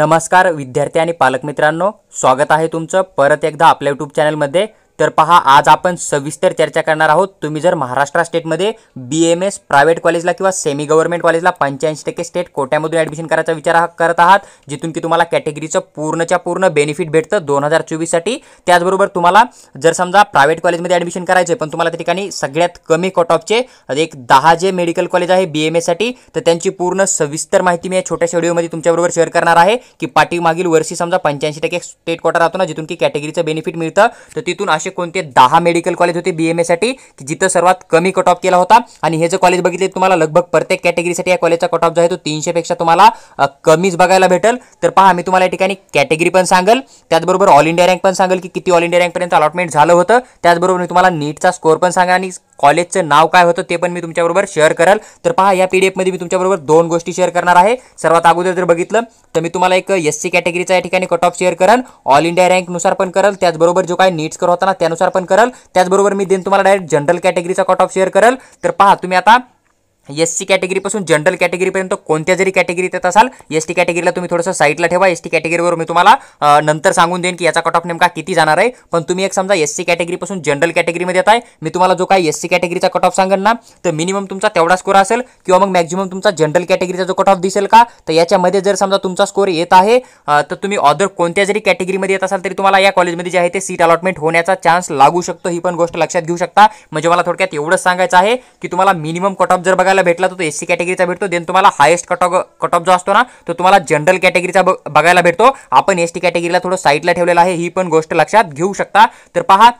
नमस्कार विद्यार्थी आणि पालक मित्रांनो, स्वागत आहे तुमचं परत एकदा आपल्या YouTube चॅनलमध्ये। तर पहा, आज आपण सविस्तर चर्चा करणार आहोत। तुम्ही जर महाराष्ट्र स्टेटमध्ये BMS प्रायव्हेट कॉलेजला किंवा सेमी गव्हर्नमेंट कॉलेजला 85% स्टेट कोट्यामधून ॲडमिशन करायचा विचार करत आहात, जिथून की तुम्हाला कॅटेगरीचं पूर्णच्या पूर्ण बेनिफिट भेटतं 2024 साठी। त्याचबरोबर तुम्हाला जर समजा प्रायव्हेट कॉलेजमध्ये ॲडमिशन करायचे पण तुम्हाला त्या ठिकाणी सगळ्यात कमी कट ऑफचे एक 10 जे मेडिकल कॉलेज आहे BMS साठी, तर त्यांची पूर्ण सविस्तर माहिती मी या छोट्याशा व्हिडिओमध्ये तुमच्याबरोबर शेअर करणार आहे की पाठीमागील वर्षी समजा 85% स्टेट कोटा राहतो ना, जिथून की कॅटेगरीचं बेनिफिट मिळतं, तर तिथून असे कोणते 10 मेडिकल कॉलेज होते BMS साठी की जिथं सर्वात कमी कट ऑफ केला होता। आणि हे जे कॉलेज बघितले तुम्हाला लगभग प्रत्येक कॅटेगरीसाठी या कॉलेजचा कट ऑफ जो आहे तो 300 पेक्षा तुम्हाला कमीच बघायला भेटेल। तर पहा, मी तुम्हाला या ठिकाणी कॅटेगरी पण सांगेल, त्याचबरोबर ऑल इंडिया रँक पण सांगेल की किती ऑल इंडिया रँक पर्यंत अलॉटमेंट झालं होतं। त्याचबरोबर मी तुम्हाला नीटचा स्कोर पण सांगा आणि कॉलेजचं नाव काय होतं ते पण मी तुमच्याबरोबर शेअर करेल। तर पहा, या PDF मध्ये मी तुमच्याबरोबर दोन गोष्टी शेअर करणार आहे। सर्वात अगोदर जर बघितलं तर मी तुम्हाला एक SC कॅटेगरीचा या ठिकाणी कट ऑफ शेअर करेन, ऑल इंडिया रँक नुसार पण करेल, त्याचबरोबर जो काय नीट स्कोर होता ना त्यानुसार पण करेल। त्याचबरोबर मी देन तुम्हाला डायरेक्ट जनरल कॅटेगरीचा कट ऑफ शेअर करेल। तर पहा, तुम्ही आता SC कॅटेगरी पासून जनरल कॅटेगरीपर्यंत कोणत्या जरी कॅटेगरीत येत असाल, ST कॅटेगरीला तुम्ही थोडंसं साईडला ठेवा। ST कॅटेगरीवर मी तुम्हाला नंतर सांगून देईन की याचा कट ऑफ नेमका किती जाणार आहे। पण तुम्ही एक समजा SC कॅटेगरी पासून जनरल कॅटेगरीमध्ये येत आहे, मी तुम्हाला जो काही SC कॅटेगरीचा कट ऑफ सांगेन ना, तर मिनिमम तुमचा तेवढा स्कोर असेल किंवा मग मॅक्झिमम तुमचा जनरल कॅटेगरीचा जो कट ऑफ दिसेल का, तर याच्यामध्ये जर समजा तुमचा स्कोर येत आहे तर तुम्ही अदर कोणत्या जरी कॅटेगरीमध्ये येत असाल तरी तुम्हाला या कॉलेजमध्ये जे आहे ते सीट अलॉटमेंट होण्याचा चान्स लागू शकतो। ही पण गोष्ट लक्षात घेऊ शकता। म्हणजे मला थोडक्यात एवढंच सांगायचं आहे की तुम्हाला मिनिमम कट ऑफ जर बघायला भेटला तर SC कॅटेगरीचा भेटतो, देन तुम्हाला हायेस्ट कट ऑफ जो असतो ना तो तुम्हाला जनरल कॅटेगरीचा बघायला भेटतो। आपण ST कॅटेगरीला थोडं साईडला ठेवलेलं आहे, ही पण गोष्ट लक्षात घेऊ शकता। तर पहा,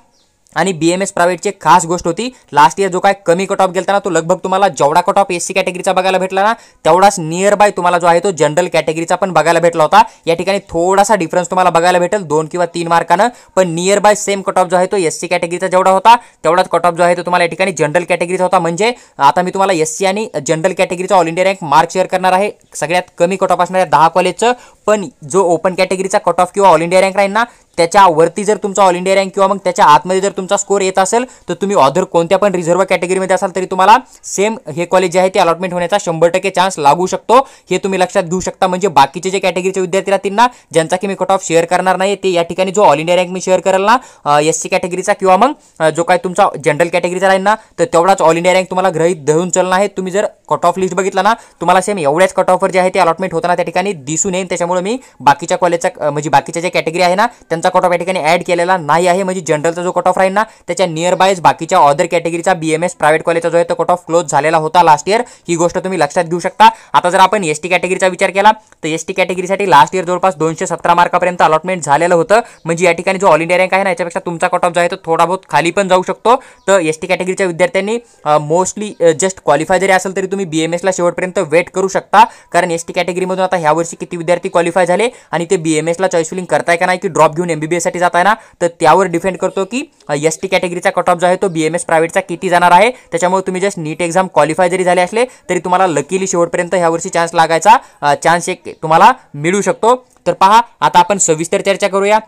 आणि BMS प्रायव्हेटची खास गोष्ट होती, लास्ट इयर जो काय कमी कट ऑफ गेलता ना तो लगभग तुम्हाला जेवढा कट ऑफ SC कॅटेगरीचा बघायला भेटला ना तेवढाच नियर बाय तुम्हाला जो आहे तो जनरल कॅटेगरीचा पण बघायला भेटला होता। या ठिकाणी थोडासा डिफरन्स तुम्हाला बघायला भेटेल 2 किंवा 3 मार्कानं, पण near by same cut off जो आहे तो SC कॅटेगरीचा जेवढा होता तेवढाच कट ऑफ जो आहे तो तुम्हाला या ठिकाणी जनरल कॅटेगरीचा होता। म्हणजे आता मी तुम्हाला SC आणि जनरल कॅटेगरीचा all India rank mark share करणार आहे सगळ्यात कमी कट ऑफ असणाऱ्या 10 कॉलेजचं, पण जो ओपन कॅटेगरीचा कट ऑफ किंवा ऑल इंडिया रँक राहील ना त्याच्यावरती जर तुमचा ऑल इंडिया रँक किंवा मग त्याच्या आतमध्ये जर तुमचा स्कोर येत असेल तर तुम्ही अदर कोणत्या पण रिझर्व्ह कॅटेगरीमध्ये असाल तरी तुम्हाला सेम हे कॉलेज जे आहे ते अलॉटमेंट होण्याचा 100% चान्स लागू शकतो। हे तुम्ही लक्षात घेऊ शकता। म्हणजे बाकीचे जे कॅटेगरीचे विद्यार्थी राहतील ना ज्यांचा की मी कट ऑफ शेअर करणार नाही, ते या ठिकाणी जो ऑल इंडिया रँक मी शेअर करेल ना SC कॅटेगरीचा किंवा मग जो काय तुमचा जनरल कॅटेगरीचा राहील ना, तर तेवढाच ऑल इंडिया रँक तुम्हाला गृहीत धरून चालणार आहे। तुम्ही जर कट ऑफ लिस्ट बघितला ना तुम्हाला सेम एवढ्याच कट ऑफवर जे आहे ते अलॉटमेंट होताना त्या ठिकाणी दिसून येईल। त्याच्यामुळे मी बाकीच्या कॉलेजचा म्हणजे बाकीच्या जे कॅटेगरी आहे ना त्यांचा कट ऑफ या ठिकाणी ऍड केलेला नाही आहे। म्हणजे जनरलचा जो कट ऑफ राहील ना त्याच्या नियर बायच बाकीच्या अदर कॅटेगरीचा BMS प्रायव्हेट कॉलेजचा जो आहे तो कट ऑफ क्लोज झालेला होता लास्ट इयर। ही गोष्ट तुम्ही लक्षात घेऊ शकता। आता जर आपण ST कॅटेगरीचा विचार केला तर ST कॅटेगरीसाठी लास्ट इयर जवळपास 217 मार्कापर्यंत अलॉटमेंट झालेलं होतं। म्हणजे या ठिकाणी जो ऑल इंडिया रँक आहे ना याच्यापेक्षा तुमचा कट ऑफ जो आहे तो थोडा बहुत खाली पण जाऊ शकतो। तर ST कॅटेगरीच्या विद्यार्थ्यांनी मोस्टली जस्ट क्वालिफाय जरी असेल तरी तुम्ही BMS ला शेवटपर्यंत वेट करू शकता, कारण ST कॅटेगरीमधून आता ह्या वर्षी किती विद्यार्थी क्वालिफाय झाले आणि ते BMS ला चॉईस फिलिंग करताय का नाही की ड्रॉप घेऊन MBBS साठी जाताय ना, तर त्यावर डिपेंड करतो की ST कॅटेगरीचा कट ऑफ जो आहे तो BMS प्रायव्हेटचा किती जाणार आहे। त्याच्यामुळे तुम्ही जस्ट नीट एक्झाम क्वालिफाय जरी झाले असले तरी तुम्हाला लकीली शेवटपर्यंत ह्या वर्षी चान्स लागायचा चान्स एक तुम्हाला मिळू शकतो। तर पहा, आता आपण सविस्तर चर्चा करूया।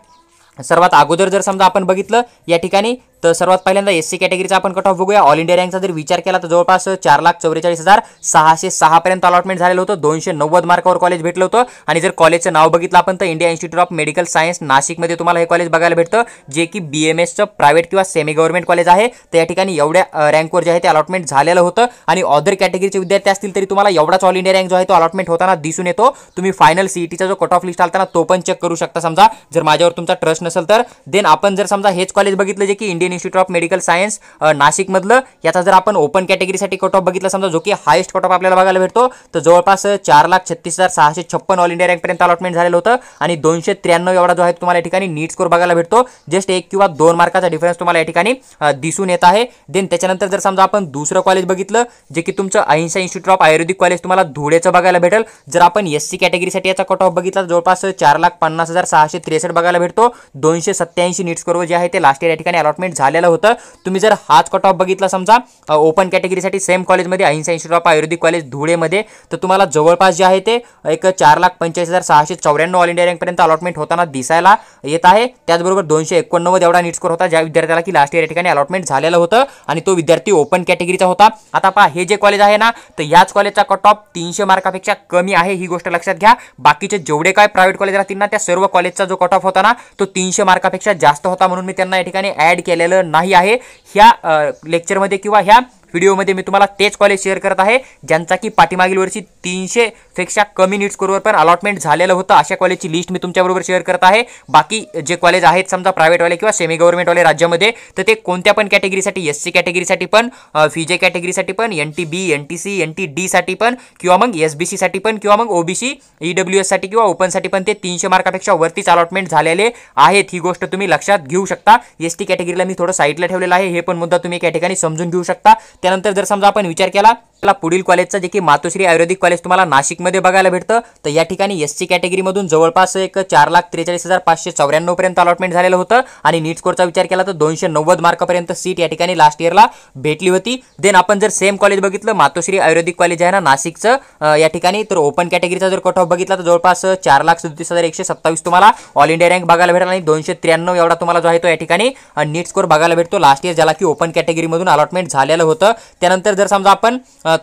सर्वात अगोदर जर समजा आपण बघितलं या ठिकाणी तर सर्वात पहिल्यांदा SC कॅटेगरीचा आपण कट ऑफ बघूया। ऑल इंडिया रँकचा जर विचार केला तर जवळपास 4,44,606 पर्यंत अलॉटमेंट झालेलं होतं। 290 मार्कावर कॉलेज भेटलं होतं। आणि जर कॉलेजचं नाव बघितलं आपण तर India institute of medical science नाशिकमध्ये तुम्हाला हे कॉलेज बघायला भेटतं, जे की BMSचं प्रायव्हेट किंवा सेमी गव्हर्नमेंट कॉलेज आहे। तर या ठिकाणी एवढ्या रँकवर जे आहे ते अलॉटमेंट झालेलं होतं। आणि अदर कॅटेगरीचे विद्यार्थी असतील तरी तुम्हाला एवढाच ऑल इंडिया रँक जो आहे तो अलॉटमेंट होताना दिसून येतो। तुम्ही फायनल CETचा जो कट ऑफ लिस्ट आलता ना तो पण चेक करू शकता समजा जर माझ्यावर तुमचा ट्रस्ट नसेल तर। देन आपण जर समजा हेच कॉलेज बघितलं जे की Indian institute of medical science Nashik मधलं, याचा जर आपण ओपन कॅटेगरीसाठी कट ऑफ बघितला समजा जो की हायेस्ट कट ऑफ आपल्याला बघायला भेटतो, तर जवळपास 4,36,656 ऑल इंडिया रँक पर्यंत अलॉटमेंट झालेलं होतं। आणि 293 एवढा जो आहे तुम्हाला या ठिकाणी नीट स्कोर बघायला भेटतो। जस्ट 1 किंवा 2 मार्काचा डिफरन्स तुम्हाला या ठिकाणी दिसून येत आहे। देन त्याच्यानंतर जर समजा आपण दुसरं कॉलेज बघितलं जे की तुमचं अहिंसा इन्स्टिट्यूट ऑफ आयुर्वेदिक कॉलेज तुम्हाला धुळेचं बघायला भेटेल। जर आपण SC कॅटेगरीसाठी याचा कट ऑफ बघितला तर जवळपास 4,50,663 बघायला भेटतो। 287 नीट स्कोरवर जे आहे ते लास्ट इयर या ठिकाणी अलॉटमेंट झालेलं होतं. तुम्ही जर हाच कट ऑफ बघितला समजा ओपन कॅटेगरीसाठी सेम कॉलेजमध्ये अहिंसा इन्स्टिट्यूट ऑफ आयुर्वेदिक कॉलेज धुळेमध्ये, तर तुम्हाला जवळपास जे आहे ते एक 4,45,694 ऑल इंडिया रँकपर्यंत अलॉटमेंट होताना दिसायला येत आहे. त्याचबरोबर 289 एवढा नीट स्कोर होता ज्या विद्यार्थ्याला की लास्ट इयर या ठिकाणी अलॉटमेंट झालेलं होतं आणि तो विद्यार्थी ओपन कॅटेगरीचा होता. आता पहा हे जे कॉलेज आहे ना, तर याच कॉलेजचा कट ऑफ 300 मार्कापेक्षा कमी आहे, ही गोष्ट लक्षात घ्या. बाकीचे जेवढे काय प्रायव्हेट कॉलेज राहतील ना, त्या सर्व कॉलेजचा जो कट ऑफ होता ना, तो 300 मार्कापेक्षा जास्त होता, म्हणून मी त्यांना या ठिकाणी ऍड केलेलं नाही आहे. ह्या लेक्चरमध्ये किंवा ह्या व्हिडिओमध्ये मी तुम्हाला तेच कॉलेज शेअर करत आहे ज्यांचा की पाठीमागील वर्षी 300 पेक्षा कमी नीट स्कोरवर पण अलॉटमेंट झालेलं होतं. अशा कॉलेजची लिस्ट मी तुमच्याबरोबर शेअर करत आहे. बाकी जे कॉलेज आहेत समजा प्रायव्हेटवाले किंवा सेमी गव्हर्नमेंटवाले राज्यामध्ये, तर ते कोणत्या पण कॅटेगरीसाठी, एससी कॅटेगरीसाठी पण, फीजे कॅटेगरीसाठी पण, NTB, NTC, NTD साठी पण, किंवा मग SBC साठी पण, किंवा मग OBC EWS साठी किंवा ओपनसाठी पण ते 300 मार्कापेक्षा वरतीच अलॉटमेंट झालेले आहेत. ही गोष्ट तुम्ही लक्षात घेऊ शकता. ST कॅटेगरीला मी थोडं साईडला ठेवलेलं आहे, हे पण मुद्दा तुम्ही या ठिकाणी समजून घेऊ शकता. त्यानंतर जर समजा आपण विचार केला पुढील कॉलेजचा जे की मातोश्री आयुर्वेदिक कॉलेज तुम्हाला नाशिकमध्ये बघायला भेटतं, तर या ठिकाणी एससी कॅटेगरीमधून जवळपास एक 4,43,594 पर्यंत अलॉटमेंट झालेलं होतं आणि नीट स्कोरचा विचार केला तर 290 मार्कापर्यंत सीट या ठिकाणी लास्ट इयरला भेटली होती. देन आपण जर सेम कॉलेज बघितलं, मातोश्री आयुर्वेदिक कॉलेज आहे ना नाशिकचं या ठिकाणी, तर ओपन कॅटेगरीचा जर कट ऑफ बघितला तर जवळपास 4,37,127 तुम्हाला ऑल इंडिया रँक बघायला भेटेल आणि 293 एवढा तुम्हाला जो आहे तो या ठिकाणी नीट स्कोर बघायला भेटतो लास्ट इयर, ज्याला की ओपन कॅटेगरीमधून अलॉटमेंट झालेलं होतं. त्यानंतर जर समजा आपण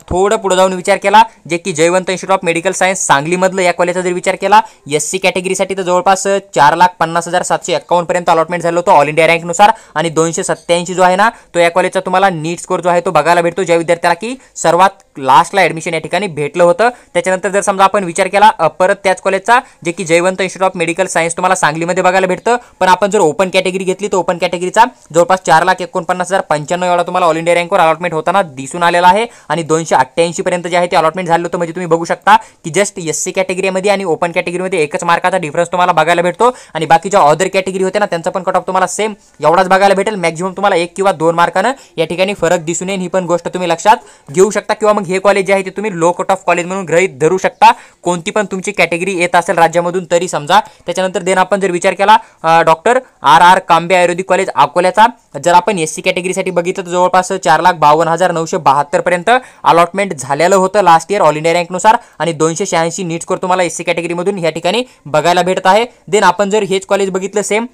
थोडं पुढे जाऊन विचार केला, जे की Jaywant institute of medical science सांगलीमधलं या कॉलेजचा जर विचार केला एससी कॅटेगरीसाठी, तर जवळपास 4,50,751 पर्यंत अलॉटमेंट झालं होतं ऑल इंडिया रँकनुसार आणि 287 जो आहे ना, तो या कॉलेजचा तुम्हाला नीट स्कोर जो आहे तो बघायला भेटतो, ज्या विद्यार्थ्याला की सर्वात लास्टला ऍडमिशन या ठिकाणी भेटलं होतं. त्याच्यानंतर जर समजा आपण विचार केला परत त्याच कॉलेजचा, जे की Jaywant institute of medical science तुम्हाला सांगलीमध्ये बघायला भेटतं, पण आपण जर ओपन कॅटेगरी घेतली तर ओपन कॅटेगरीचा जवळपास 4,49,095 एवढा तुम्हाला ऑल इंडिया रँकवर अलॉटमेंट होताना दिसून आलेला आहे आणि 288 पर्यंत जे आहे ते अलॉटमेंट झालं होतं. म्हणजे तुम्ही बघू शकता की जस्ट एससी कॅटेगरीमध्ये आणि ओपन कॅटेगरीमध्ये एकच मार्काचा डिफरन्स तुम्हाला बघायला भेटतो आणि बाकीच्या अदर कॅटेगरी होते ना त्यांचा पण कट ऑफ तुम्हाला सेम एवढाच बघायला भेटेल. मॅक्झिमम तुम्हाला 1 किंवा 2 मार्कानं या ठिकाणी फरक दिसून येईल, ही पण गोष्ट तुम्ही लक्षात घेऊ शकता. किंवा मग हे कॉलेज जे आहे ते तुम्ही लो कट ऑफ कॉलेज म्हणून गृहीत धरू शकता, कोणती पण तुमची कॅटेगरी येत असेल राज्यामधून तरी समजा. त्याच्यानंतर देन आपण जर विचार केला डॉक्टर RR कांबे आयुर्वेदिक कॉलेज अकोल्याचा, जर आपण एससी कॅटेगरीसाठी बघितलं तर जवळपास 4,52,972 पर्यंत अलॉटमेंट झालेलं होतं लास्ट इयर ऑल इंडिया रँकनुसार आणि 286 नीट स्कोर तुम्हाला एससी कॅटेगरीमधून या ठिकाणी बघायला भेटत आहे. देन आपण जर हेच कॉलेज बघितलं सेम,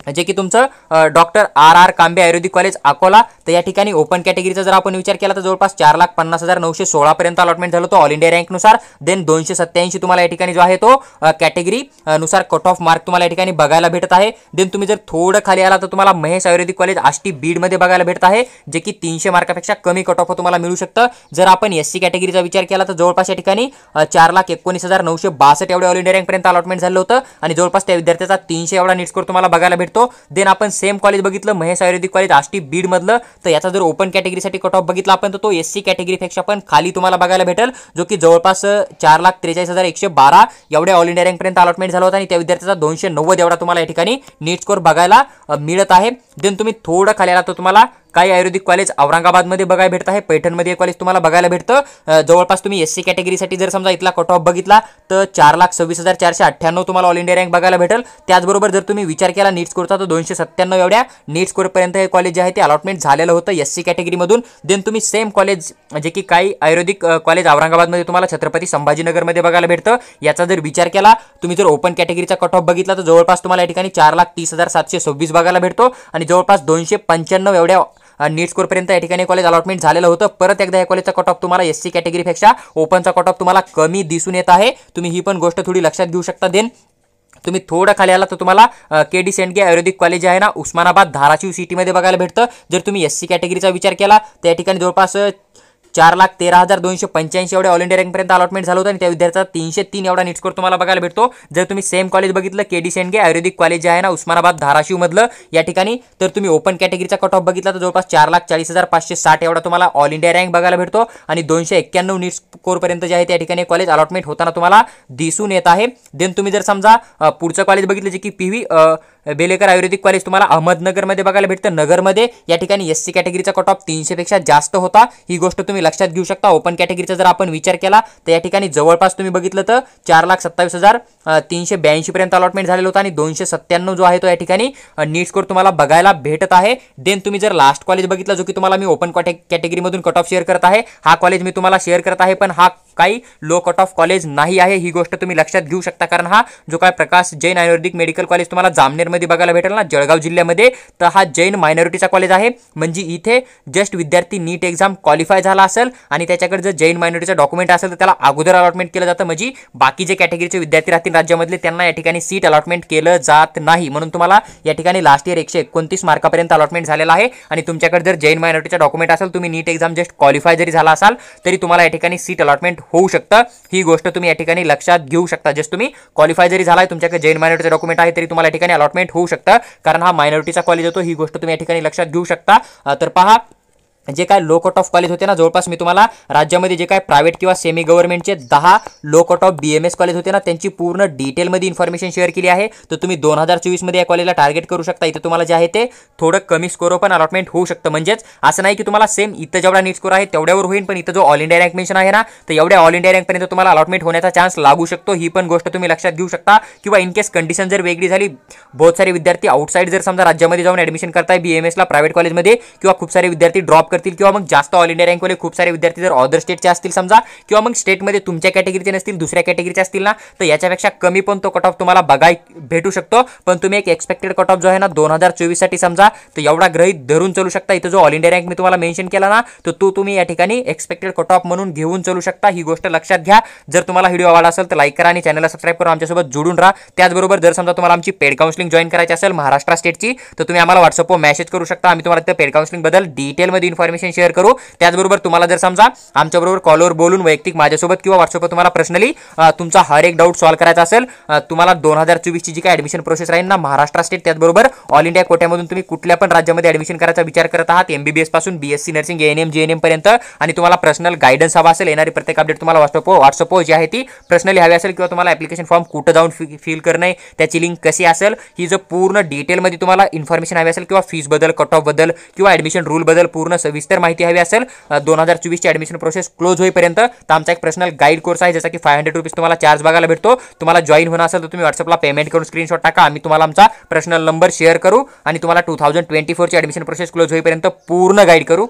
जे की तुमचं डॉक्टर RR कांबे आयुर्वेदिक कॉलेज अकोला, तर या ठिकाणी ओपन कॅटेगरीचा जर आपण विचार केला तर जवळपास 4,50,916 पर्यंत अलॉटमेंट झालं होतं ऑल इंडिया रँकनुसार. देन 287 तुम्हाला या ठिकाणी जो आहे तो कॅटेगरी नुसार कट ऑफ मार्क तुम्हाला या ठिकाणी बघायला भेटत आहे. देन तुम्ही जर थोडं खाली आला तर तुम्हाला महेश आयुर्वेदिक कॉलेज आष्टी बीडमध्ये बघायला भेटत आहे, जे की 300 मार्कापेक्षा कमी कट ऑफ तुम्हाला मिळू शकतं. जर आपण एससी कॅटेगरीचा विचार केला तर जवळपास या ठिकाणी 4,19,962 एवढे ऑल इंडिया रँकपर्यंत अलॉटमेंट झालं होतं आणि जवळपास त्या विद्यार्थ्याचा 300 एवढा नीट स्कोर तुम्हाला बघायला भेटतो. देन आपण सेम कॉलेज बघितलं महेश आयुर्वेदिक कॉलेज आष्टी बीड मधलं, तर याचा जर ओपन कॅटेगरीसाठी कट ऑफ बघितला आपण तर तो एससी कॅटेगरीपेक्षा पण खाली तुम्हाला बघायला भेटेल, जो की जवळपास 4,43,112 एवढ्या ऑल इंडिया रँकपर्यंत अलॉटमेंट झाला होता आणि त्या विद्यार्थ्याचा 290 एवढा तुम्हाला या ठिकाणी नीट स्कोर बघायला मिळत आहे. देन तुम्ही थोडं खाली आला तर तुम्हाला काही आयुर्वेदिक कॉलेज औरंगाबादमध्ये बघायला भेटत आहे, पैठणमध्ये एक कॉलेज तुम्हाला बघायला भेटतं. जवळपास तुम्ही एससी कॅटेगरीसाठी जर समजा इथला कट ऑफ बघितला तर 4,26,498 तुम्हाला ऑल इंडिया रँक बघायला भेटेल. त्याचबरोबर जर तुम्ही विचार केला नीट स्कोरचा तर 297 एवढ्या नीट स्कोरपर्यंत हे कॉलेज जे आहे ते अलॉटमेंट झालेलं होतं एससी कॅटेगरीमधून. देन तुम्ही सेम कॉलेज जे की काही आयुर्वेदिक कॉलेज औरंगाबादमध्ये तुम्हाला छत्रपती संभाजीनगरमध्ये बघायला भेटतं, याचा जर विचार केला तुम्ही जर ओपन कॅटेगरीचा कट ऑफ बघितला तर जवळपास तुम्हाला या ठिकाणी 4,30,726 बघायला भेटतो आणि जवळपास 295 एवढ्या नीट स्कोर पर्यंत या ठिकाणी कॉलेज अलॉटमेंट झालेलं होतं. परत एकदा या कॉलेजचा कट ऑफ तुम्हाला एससी कॅटेगरीपेक्षा ओपनचा कट ऑफ तुम्हाला कमी दिसून येत आहे, तुम्ही ही पण गोष्ट थोडी लक्षात घेऊ शकता. देन तुम्ही थोडं खाली आला तर तुम्हाला KD सेंडगे आयुर्वेदिक कॉलेज आहे ना उस्मानाबाद धाराशिव सिटीमध्ये बघायला भेटतं. जर तुम्ही एससी कॅटेगरीचा विचार केला तर या ठिकाणी जवळपास 4,13,285 एवढे ऑल इंडिया रँकपर्यंत अलॉटमेंट झालं होतं आणि त्या विद्यार्थ्याचा 303 एवढा नीट स्कोर तुम्हाला बघायला भेटतो. जर तुम्ही सेम कॉलेज बघितलं KD सेंडगे आयुर्वेदिक कॉलेज जे आहे ना उस्मानाबाद धाराशिव मधलं या ठिकाणी, तर तुम्ही ओपन कॅटेगरीचा कट ऑफ बघितला तर जवळपास 4,40,560 एवढा तुम्हाला ऑल इंडिया रँक बघायला भेटतो आणि 291 नीट स्कोर पर्यंत जे आहे त्या ठिकाणी कॉलेज अलॉटमेंट होताना तुम्हाला दिसून येत आहे. देन तुम्ही जर समजा पुढचं कॉलेज बघितलं जे की PV बेलेकर आयुर्वेदिक कॉलेज तुम्हाला अहमदनगरमध्ये बघायला भेटतं नगरमध्ये, या ठिकाणी एससी कॅटेगरीचा कट ऑफ 300 पेक्षा जास्त होता, ही गोष्ट तुम्ही तुम्ही लक्षात घेऊ शकता. ओपन कॅटेगरीचा जर आपण विचार केला तर या ठिकाणी जवळपास तुम्ही बघितलं तर 4,27,382 पर्यंत अलॉटमेंट झालेलं होतं आणि 297 जो आहे तो या ठिकाणी नीट स्कोर तुम्हाला बघायला भेटत आहे. देन तुम्ही जर लास्ट कॉलेज बघितलं जो की तुम्हाला मी ओपन कॅटेगरीमधून कट ऑफ शेअर करत आहे, हा कॉलेज मी तुम्हाला शेअर करत आहे, पण हा काही लो कट ऑफ कॉलेज नाही आहे. ही गोष्ट तुम्ही लक्षात घेऊ शकता, कारण हा जो काय प्रकाश जैन आयुर्वेदिक मेडिकल कॉलेज तुम्हाला जामनेरमध्ये बघायला भेटेल ना, जळगाव जिल्ह्यामध्ये, तर हा जैन मायनॉरिटीचा कॉलेज आहे. म्हणजे इथे जस्ट विद्यार्थी नीट एक्झाम क्वालिफाय झाला असेल आणि त्याच्याकडे जर जैन मायनॉरिटीचा डॉक्युमेंट असेल तर त्याला अगोदर अलॉटमेंट केलं जातं. म्हणजे बाकी जे कॅटेगरीचे विद्यार्थी राहतील राज्यामधले त्यांना या ठिकाणी सीट अलॉटमेंट केलं जात नाही. म्हणून तुम्हाला या ठिकाणी लास्ट इयर 129 मार्कापर्यंत अलॉटमेंट झालेला आहे आणि तुमच्याकडे जर जैन मायनॉरिटीचा डॉक्युमेंट असेल, तुम्ही नीट एक्झाम जस्ट क्वालिफाय जरी झाला असाल तरी तुम्हाला या ठिकाणी सीट अलॉटमेंट होऊ शकतं. ही गोष्ट तुम्ही या ठिकाणी लक्षात घेऊ शकता. जस्ट तुम्ही क्वालिफाय जरी झालाय, तुमच्याकडे जैन मायनॉरिटीचा डॉक्युमेंट आहे, तरी तुम्हाला या ठिकाणी अलॉटमेंट होऊ शकतं, कारण हा मायनॉरिटीचा कॉलेज होतो. ही गोष्ट तुम्ही या ठिकाणी लक्षात घेऊ शकता. तर पहा, जे काय लो कट ऑफ कॉलेज होते ना, जवळपास मी तुम्हाला राज्यामध्ये जे काय प्रायव्हेट किंवा सेमी गव्हर्नमेंटचे 10 low cut off BMS college होते ना, त्यांची पूर्ण डिटेलमध्ये इन्फॉर्मेशन शेअर केली आहे. तर तुम्ही 2024 मध्ये या कॉलेजला टार्गेट करू शकता. इथे तुम्हाला जे आहे ते थोडं कमी स्कोर पण अलॉटमेंट होऊ शकतं. म्हणजेच असं नाही की तुम्हाला सेम इथं जेवढा नीट स्कोर आहे तेवढ्यावर होईल, पण इथं जो ऑल इंडिया रँक मेन्शन आहे ना, तर एवढ्या ऑल इंडिया रँकपर्यंत तुम्हाला अलॉटमेंट होण्याचा चान्स लागू शकतो. ही पण गोष्ट तुम्ही लक्षात घेऊ शकता. किंवा इन केस कंडिशन जर वेगळी झाली, बहुत सारे विद्यार्थी आउटसाइड जर समजा राज्यामध्ये जाऊन ऍडमिशन करताय BMSला प्रायव्हेट कॉलेजमध्ये, किंवा खूप सारे विद्यार्थी ड्रॉप करतील, किंवा मग जास्त ऑल इंडिया रँकवाले खूप सारे विद्यार्थी जर अदर स्टेटचे असतील समजा, किंवा मग स्टेटमध्ये तुमच्या कॅटेगरीचे नसतील, दुसऱ्या कॅटेगरीचे असतील ना, तर याच्यापेक्षा कमी पण तो कट ऑफ तुम्हाला बघायला भेटू शकतो. पण तुम्ही एक एक्सपेक्टेड कट ऑफ जो आहे ना 2024 साठी समजा, तर एवढा गृहीत धरून चलू शकता. इथं जो ऑल इंडिया रँक मी तुम्हाला मेन्शन केला ना, तर तो तुम्ही या ठिकाणी एक्सपेक्टेड कट ऑफ म्हणून घेऊन चलू शकता. ही गोष्ट लक्षात घ्या. जर तुम्हाला व्हिडिओ आवडला असेल तर लाईक करा आणि चॅनलला सबस्क्राईब करून आमच्यासोबत जोडून राहा. त्याचबरोबर जर समजा तुम्हाला आमची पेड काउन्सिलिंग जॉईन करायची असेल महाराष्ट्र स्टेटची, तर तुम्ही आम्हाला व्हॉट्सअपवर मेसेज करू शकता. आम्ही तुम्हाला त्या पेड काउन्सिलिंग बद्दल डिटेलमध्ये इन्फॉर्मेशन शेअर करू. त्याचबरोबर तुम्हाला जर समजा आमच्याबरोबर कॉलवर बोलून वैयक्तिक माझ्यासोबत किंवा व्हॉट्सअपवर तुम्हाला पर्सनली तुमचा हर एक डाऊट सॉल्व्ह करायचा असेल, तुम्हाला 2024 ची जी काय ऍडमिशन प्रोसेस राहील ना महाराष्ट्र स्टेट, त्याचबरोबर ऑल इंडिया कोट्यामधून तुम्ही कुठल्या पण राज्यामध्ये ऍडमिशन करायचा विचार करत आहात, MBBS पासून BSc नर्सिंग, ANM GNM पर्यंत, आणि तुम्हाला पर्सनल गायडन्स हवा असेल, येणारी प्रत्येक अपडेट तुम्हाला व्हॉट्सअपवर जी आहे ती पर्सनली हवी असेल, किंवा तुम्हाला ऍप्लिकेशन फॉर्म कुठं जाऊन फिल करणे, त्याची लिंक कशी असेल, ही जो पूर्ण डिटेलमध्ये तुम्हाला इन्फॉर्मेशन हवी असेल, किंवा फीस बद्दल, कट ऑफ बद्दल, किंवा ऍडमिशन रूल बद्दल पूर्ण सविस्तर माहिती हवी असेल 2024 ची ऍडमिशन प्रोसेस क्लोज होईपर्यंत, तर आमचा एक पर्सनल गाईड कोर्स आहे, जसा की 500 रुपीज तुम्हाला चार्ज बघायला भेटतो. तुम्हाला जॉईन होणं असेल तर तुम्ही व्हॉट्सअपला पेमेंट करून स्क्रीनशॉट टाका, आम्ही तुम्हाला आमचा पर्सनल नंबर शेअर करू आणि तुम्हाला 2024 ची ऍडमिशन प्रोसेस क्लोज होईपर्यंत पूर्ण गाईड करू.